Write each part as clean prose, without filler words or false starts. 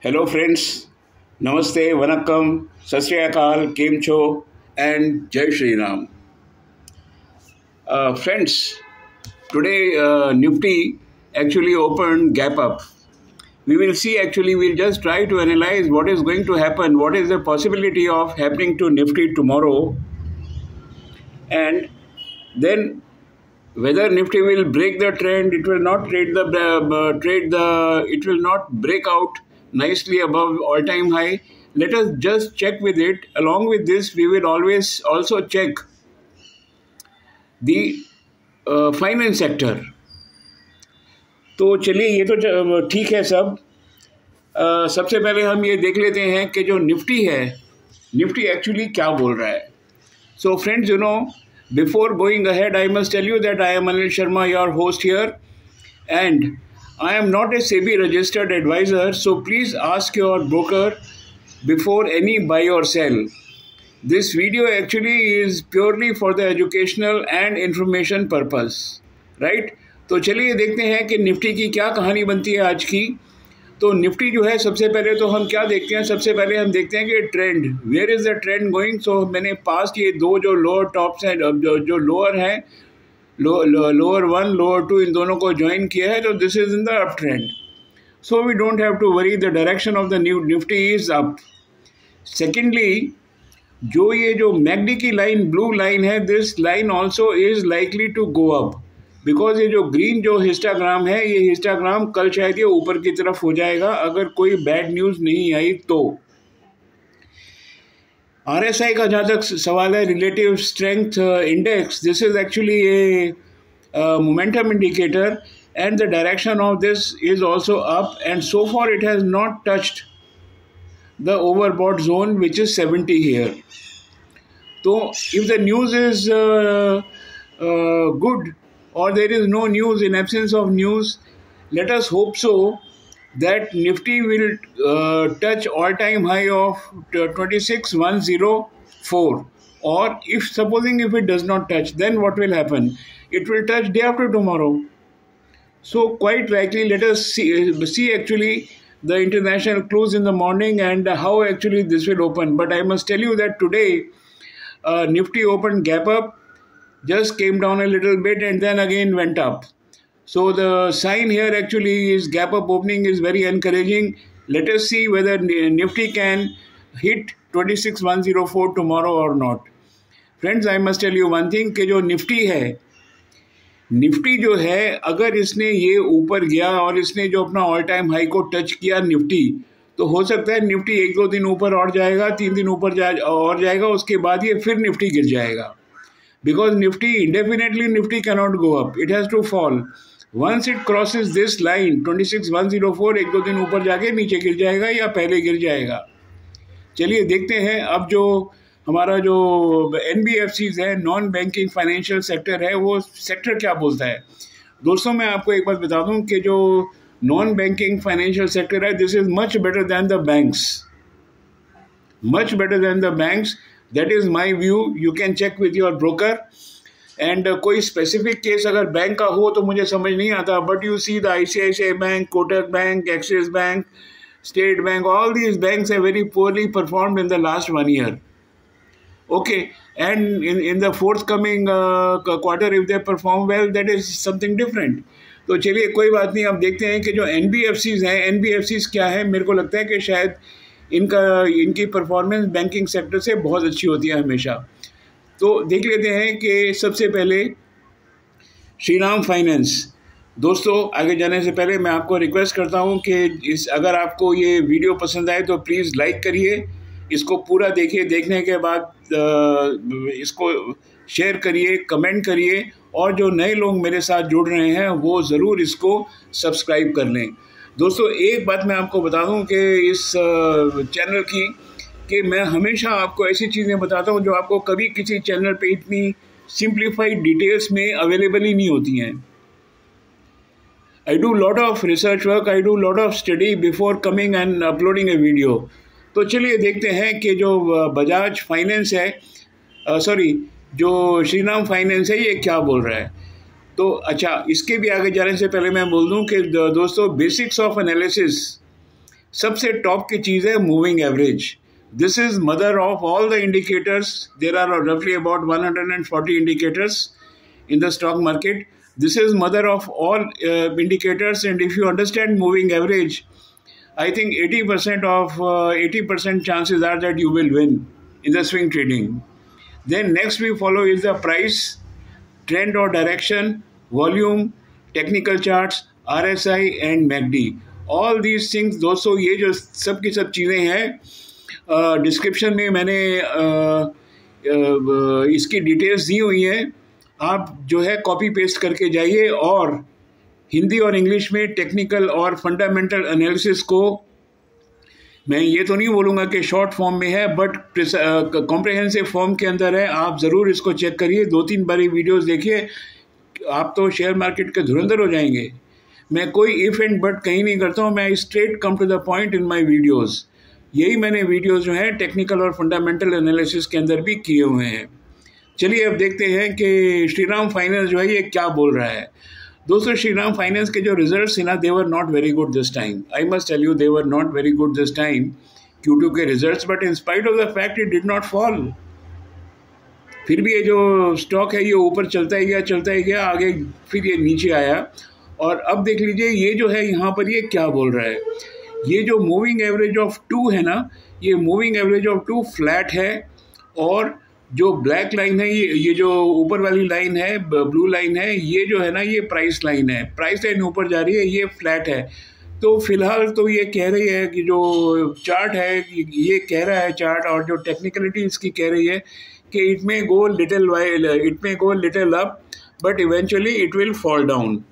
Hello friends, Namaste, Vanakkam, Sat Sri Akal, Kem Cho and Jai Shri Ram. Friends, today Nifty actually opened gap up. We will see we'll just try to analyze what is going to happen, what is the possibility of happening to Nifty tomorrow, and then whether Nifty will break the trend, it will not it will not break out nicely above all-time high. Let us just check with it. Along with this, we will always also check the finance sector. तो चलिए ये तो ठीक है सब. सबसे पहले हम ये देख लेते हैं कि जो निफ्टी है, निफ्टी एक्चुअली क्या बोल रहा है. So friends, before going ahead, I must tell you that I am Anil Sharma, your host here, and I am not a SEBI registered advisor, so please ask your broker before any buy or sell. This video actually is purely for the educational and information purpose, right? तो चलिए देखते हैं कि Nifty की क्या कहानी बनती है आज की. तो निफ्टी जो है, सबसे पहले तो हम क्या देखते हैं, सबसे पहले हम देखते हैं कि trend, where is the trend going. So मैंने पास्ट ये दो जो लोअर टॉप्स हैं, जो लोअर हैं, लोअर 1, लोअर 2, इन दोनों को ज्वाइन किया है. तो this is in the uptrend. So we don't have to worry, the direction of the Nifty is up. Secondly, जो मैगडी की लाइन, ब्लू लाइन है, this line also is likely to go up, because ये जो green जो हिस्टाग्राम है, ये हिस्टाग्राम कल शायद ये ऊपर की तरफ हो जाएगा अगर कोई बैड न्यूज़ नहीं आई तो. RSI का जहाँ तक सवाल है, relative strength index, this is actually a momentum indicator and the direction of this is also up, and so far it has not touched the overbought zone which is 70 here. तो if the news is good, or there is no news, in absence of news, let us hope so that Nifty will touch all-time high of 26,104. Or if it does not touch, then what will happen? It will touch day after tomorrow. So quite likely, let us see actually the international close in the morning and how actually this will open. But I must tell you that today Nifty opened gap up, just came down a little bit and then again went up. So the sign here actually is gap up opening is very encouraging. Let us see whether Nifty can hit 26,104 tomorrow or not. Friends, I must tell you one thing कि जो Nifty है, Nifty जो है, अगर इसने ये ऊपर गया और इसने जो अपना ऑल टाइम हाई को टच किया निफ्टी, तो हो सकता है निफ्टी 1-2 दिन ऊपर और जाएगा, 3 दिन ऊपर और जाएगा, उसके बाद ये फिर निफ्टी गिर जाएगा. Because Nifty, indefinitely Nifty cannot go up. It has to fall. Once it crosses this line, 26,104, 1-2 दिन ऊपर जाके नीचे गिर जाएगा या पहले गिर जाएगा. चलिए देखते हैं अब जो हमारा जो NBFCs है, नॉन बैंकिंग फाइनेंशियल सेक्टर है, वो सेक्टर क्या बोलता है. दोस्तों, मैं आपको एक बात बता दूं कि जो नॉन बैंकिंग फाइनेंशियल सेक्टर है, this is much better than the banks. Much better than the banks. That is my view. You can check with your broker. And कोई specific case अगर बैंक का हो तो मुझे समझ नहीं आता. But you see the ICICI Bank, Kotak Bank, Axis Bank, State Bank, all these banks have very poorly performed in the last 1 year. Okay, and in the forthcoming quarter, if they perform well, that is something different. तो चलिए कोई बात नहीं. अब देखते हैं कि जो NBFCs हैं, NBFCs क्या है. मेरे को लगता है कि शायद इनकी परफॉर्मेंस बैंकिंग सेक्टर से बहुत अच्छी होती है हमेशा. तो देख लेते हैं कि सबसे पहले श्रीराम फाइनेंस. दोस्तों, आगे जाने से पहले मैं आपको रिक्वेस्ट करता हूं कि अगर आपको ये वीडियो पसंद आए तो प्लीज़ लाइक करिए, इसको पूरा देखिए, देखने के बाद इसको शेयर करिए, कमेंट करिए, और जो नए लोग मेरे साथ जुड़ रहे हैं वो ज़रूर इसको सब्सक्राइब कर लें. दोस्तों, एक बात मैं आपको बता दूं कि इस चैनल की, कि मैं हमेशा आपको ऐसी चीज़ें बताता हूं जो आपको कभी किसी चैनल पे इतनी सिंप्लीफाइड डिटेल्स में अवेलेबल ही नहीं होती हैं. I do lot of research work, I do lot of study before coming and uploading A video. तो चलिए देखते हैं कि जो बजाज फाइनेंस है, जो श्रीराम फाइनेंस है, ये क्या बोल रहा है. तो अच्छा, इसके भी आगे जाने से पहले मैं बोल दूं कि दोस्तों, बेसिक्स ऑफ एनालिसिस सबसे टॉप की चीज़ है moving average. This is mother of all the indicators. There are रफली about 140 indicators in the stock market. This is mother of all indicators, and if you understand moving average, I think 80% chances are that you will win in the swing trading. Then next we follow is the price, trend or direction, volume, technical charts, RSI and MACD. All these things दोस्तों, ये जो सब की सब चीज़ें हैं, description में मैंने इसकी डिटेल्स दी हुई हैं. आप जो है कॉपी पेस्ट करके जाइए और हिंदी और इंग्लिश में टेक्निकल और फंडामेंटल एनालिसिस को, मैं ये तो नहीं बोलूँगा कि शॉर्ट फॉर्म में है, बट कॉम्प्रहेंसिव फॉर्म के अंदर है. आप ज़रूर इसको चेक करिए, 2-3 बारी वीडियोस देखिए, आप तो शेयर मार्केट के धुरंधर हो जाएंगे. मैं कोई इफ एंड बट कहीं नहीं करता हूँ, मैं straight come to the point in my videos. यही मैंने वीडियोस जो हैं टेक्निकल और फंडामेंटल एनालिसिस के अंदर भी किए हुए हैं. चलिए अब देखते हैं कि श्रीराम फाइनेंस जो है ये क्या बोल रहा है. दोस्तों, श्रीराम फाइनेंस के जो रिजल्ट्स हैं ना, they were not very good this time. I must tell you, they were not very good this time Q2 के results, but in spite of the fact it did not fall. फिर भी ये जो stock है ये ऊपर चलता ही गया, आगे फिर ये नीचे आया. और अब देख लीजिए ये जो है यहाँ पर ये क्या बोल रहा है. ये जो मूविंग एवरेज ऑफ 2 है ना, ये मूविंग एवरेज ऑफ 2 फ्लैट है, और जो ब्लैक लाइन है, ये जो ऊपर वाली लाइन है, ब्लू लाइन है, ये जो है ना ये प्राइस लाइन है. प्राइस लाइन ऊपर जा रही है, ये फ्लैट है. तो फिलहाल तो ये कह रही है कि जो चार्ट है ये कह रहा है चार्ट, और जो टेक्निकलिटी इसकी कह रही है कि it may go little up but eventually it will fall down.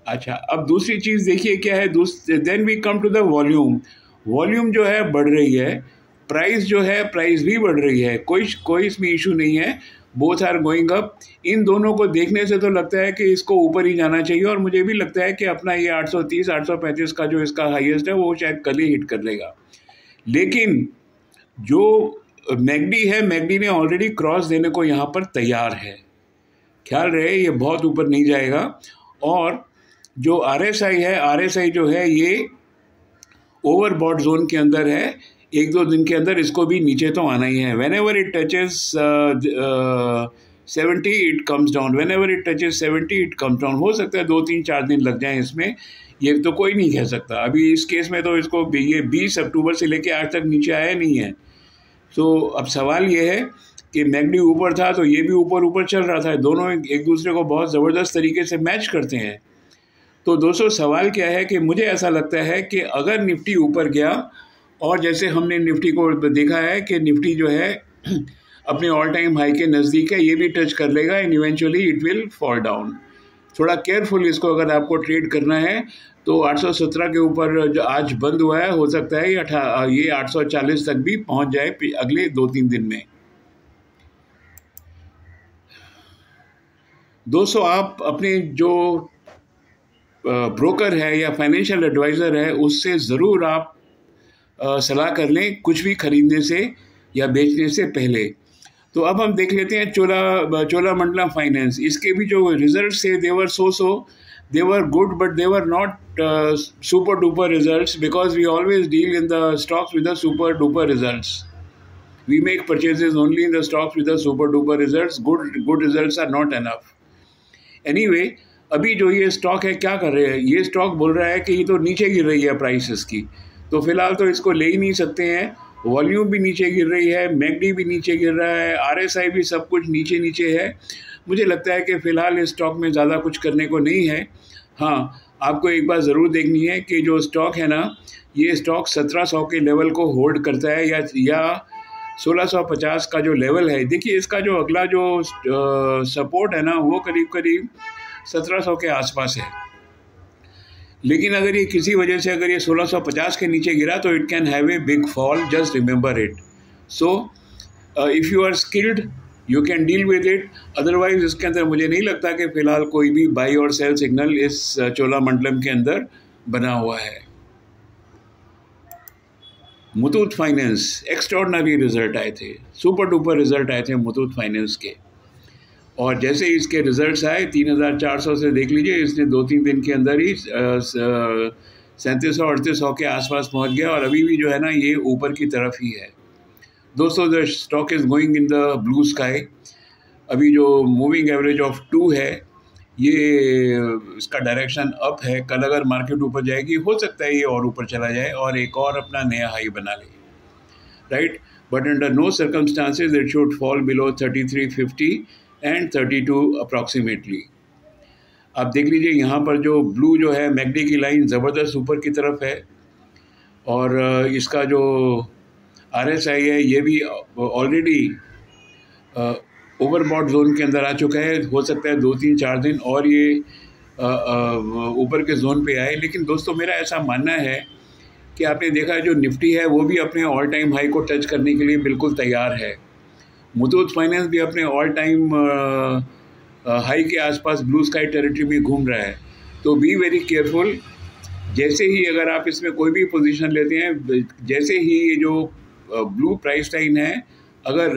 अच्छा, अब दूसरी चीज़ देखिए क्या है. Then we come to the volume. Volume जो है बढ़ रही है, प्राइस जो है प्राइस भी बढ़ रही है, कोई इसमें इशू नहीं है. Both are going up. इन दोनों को देखने से तो लगता है कि इसको ऊपर ही जाना चाहिए, और मुझे भी लगता है कि अपना ये 830-835 का जो इसका हाईएस्ट है वो शायद कल ही हिट कर लेगा. लेकिन जो मैकडी है, मैकडी ने ऑलरेडी क्रॉस देने को यहाँ पर तैयार है. ख्याल रहे ये बहुत ऊपर नहीं जाएगा. और जो RSI है, RSI जो है ये ओवरबॉट जोन के अंदर है. 1-2 दिन के अंदर इसको भी नीचे तो आना ही है. Whenever it touches 70 it comes down. Whenever it touches 70 it comes down. हो सकता है 2-3-4 दिन लग जाएं इसमें, ये तो कोई नहीं कह सकता. अभी इस केस में तो इसको ये 20 अक्टूबर से लेके आज तक नीचे आया नहीं है. तो अब सवाल ये है कि मैकडी ऊपर था तो ये भी ऊपर चल रहा था. दोनों एक दूसरे को बहुत ज़बरदस्त तरीके से मैच करते हैं. तो दोस्तों, सवाल क्या है कि मुझे ऐसा लगता है कि अगर निफ्टी ऊपर गया, और जैसे हमने निफ्टी को देखा है कि निफ्टी जो है अपने ऑल टाइम हाई के नज़दीक है, ये भी टच कर लेगा and eventually it will fall down. थोड़ा केयरफुल इसको अगर आपको ट्रेड करना है तो 817 के ऊपर जो आज बंद हुआ है, हो सकता है ये 840 तक भी पहुंच जाए अगले 2-3 दिन में. दोस्तों, आप अपने जो ब्रोकर है या फाइनेंशियल एडवाइज़र है उससे ज़रूर आप सलाह कर लें कुछ भी खरीदने से या बेचने से पहले. तो अब हम देख लेते हैं चोलामंडलम फाइनेंस. इसके भी जो रिजल्ट्स थे they were good, but they were not super duper results, because we always deal in the stocks with the super duper results. We make purchases only in the stocks with the super duper results. Good results are not enough. Anyway, अभी जो ये stock है क्या कर रहे हैं, ये stock बोल रहा है कि ये तो नीचे गिर रही है प्राइस इसकी, तो फिलहाल तो इसको ले ही नहीं सकते हैं. वॉल्यूम भी नीचे गिर रही है, मैकडी भी नीचे गिर रहा है, RSI भी सब कुछ नीचे है. मुझे लगता है कि फ़िलहाल इस स्टॉक में ज़्यादा कुछ करने को नहीं है. हाँ, आपको एक बात ज़रूर देखनी है कि जो स्टॉक है ना, ये स्टॉक 1700 के लेवल को होल्ड करता है या 1650 का जो लेवल है. देखिए, इसका जो अगला जो सपोर्ट है ना वो करीब 1700 के आसपास है. लेकिन अगर ये किसी वजह से अगर ये 1650 के नीचे गिरा तो it can have a big fall. Just remember it. So if you are skilled you can deal with it. Otherwise इसके अंदर मुझे नहीं लगता कि फ़िलहाल कोई भी बाई और सेल सिग्नल इस चोलामंडलम के अंदर बना हुआ है. मुथूट फाइनेंस, एक्स्ट्राऑर्डिनरी रिजल्ट आए थे, सुपर डुपर रिजल्ट आए थे मुथूट फाइनेंस के. और जैसे ही इसके रिजल्ट्स आए 3400 से देख लीजिए, इसने 2-3 दिन के अंदर ही 3700-3800 के आसपास पहुंच गया और अभी भी जो है ना ये ऊपर की तरफ ही है। दोस्तों, the stock is going in the blue sky. अभी जो मूविंग एवरेज ऑफ 2 है, ये इसका डायरेक्शन अप है। कल अगर मार्केट ऊपर जाएगी, हो सकता है ये और ऊपर चला जाए और एक और अपना नया हाई बना ले, right. But under no circumstances it should fall below 3350 and 32 approximately. आप देख लीजिए यहाँ पर जो ब्लू जो है मैकडी की लाइन ज़बरदस्त ऊपर की तरफ है और इसका जो RSI है ये भी ऑलरेडी ओवरबॉट जोन के अंदर आ चुका है। हो सकता है 2-3-4 दिन और ये ऊपर के जोन पे आए। लेकिन दोस्तों, मेरा ऐसा मानना है कि आपने देखा है जो निफ्टी है वो भी अपने ऑल टाइम हाई को टच करने के लिए बिल्कुल तैयार है। मुथूट फाइनेंस भी अपने ऑल टाइम हाई के आसपास ब्लू स्काई टेरिटरी में घूम रहा है। तो बी वेरी केयरफुल। जैसे ही अगर आप इसमें कोई भी पोजीशन लेते हैं, जैसे ही ये जो ब्लू प्राइस लाइन है अगर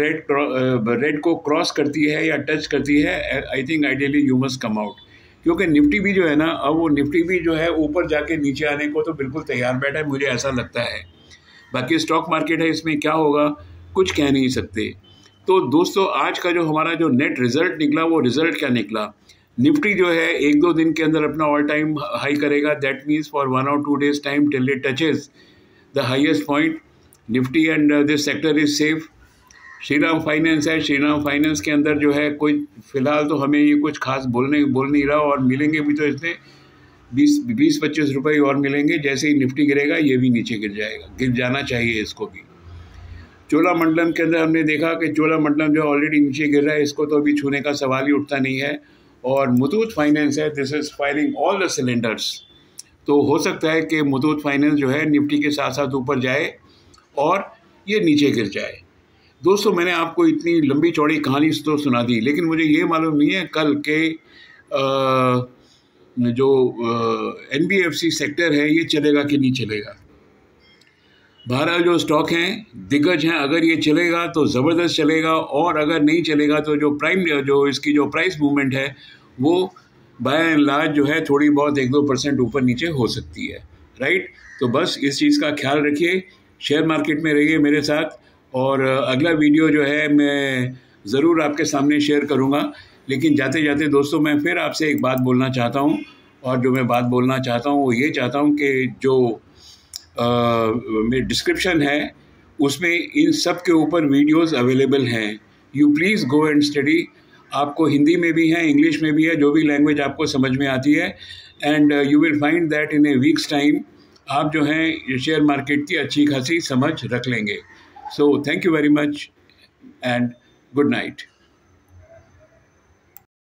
रेड को क्रॉस करती है या टच करती है, I think ideally you must come out. क्योंकि निफ्टी भी जो है ना, अब वो निफ्टी भी जो है ऊपर जाके नीचे आने को तो बिल्कुल तैयार बैठा है, मुझे ऐसा लगता है। बाकी स्टॉक मार्केट है, इसमें क्या होगा कुछ कह नहीं सकते। तो दोस्तों, आज का जो हमारा जो नेट रिजल्ट निकला, वो रिजल्ट क्या निकला? निफ्टी जो है 1-2 दिन के अंदर अपना ऑल टाइम हाई करेगा। That means for 1 or 2 days time till it touches the highest point. Nifty and this sector is safe. Shriram finance है, श्रीराम फाइनेंस के अंदर जो है कोई फिलहाल तो हमें ये कुछ खास बोल नहीं रहा, और मिलेंगे भी तो इसमें 20-25 रुपये और मिलेंगे। जैसे ही निफ्टी गिरेगा ये भी नीचे गिर जाएगा, गिर जाना चाहिए इसको भी। चोलामंडलम के अंदर हमने देखा कि चोलामंडलम जो ऑलरेडी नीचे गिर रहा है, इसको तो अभी छूने का सवाल ही उठता नहीं है। और मुथूट फाइनेंस है, this is firing all the cylinders. तो हो सकता है कि मुथूट फाइनेंस जो है निफ्टी के साथ साथ ऊपर जाए और ये नीचे गिर जाए। दोस्तों, मैंने आपको इतनी लंबी चौड़ी कहानी तो सुना दी, लेकिन मुझे ये मालूम नहीं है कल के जो NBFC सेक्टर है ये चलेगा कि नहीं चलेगा। बहरहाल जो स्टॉक हैं दिग्गज हैं, अगर ये चलेगा तो ज़बरदस्त चलेगा, और अगर नहीं चलेगा तो जो इसकी जो प्राइस मूवमेंट है वो बाय एंड लार्ज जो है थोड़ी बहुत 1-2% ऊपर नीचे हो सकती है, राइट। तो बस इस चीज़ का ख्याल रखिए, शेयर मार्केट में रहिए मेरे साथ, और अगला वीडियो जो है मैं ज़रूर आपके सामने शेयर करूँगा। लेकिन जाते जाते दोस्तों, मैं फिर आपसे एक बात बोलना चाहता हूँ, और जो मैं बात बोलना चाहता हूँ वो ये चाहता हूँ कि जो मेरी डिस्क्रिप्शन है उसमें इन सब के ऊपर वीडियोस अवेलेबल हैं। You please go and study. आपको हिंदी में भी है, इंग्लिश में भी है, जो भी लैंग्वेज आपको समझ में आती है, and you will find that in A weeks time आप जो हैं शेयर मार्केट की अच्छी खासी समझ रख लेंगे। So thank you very much and good night.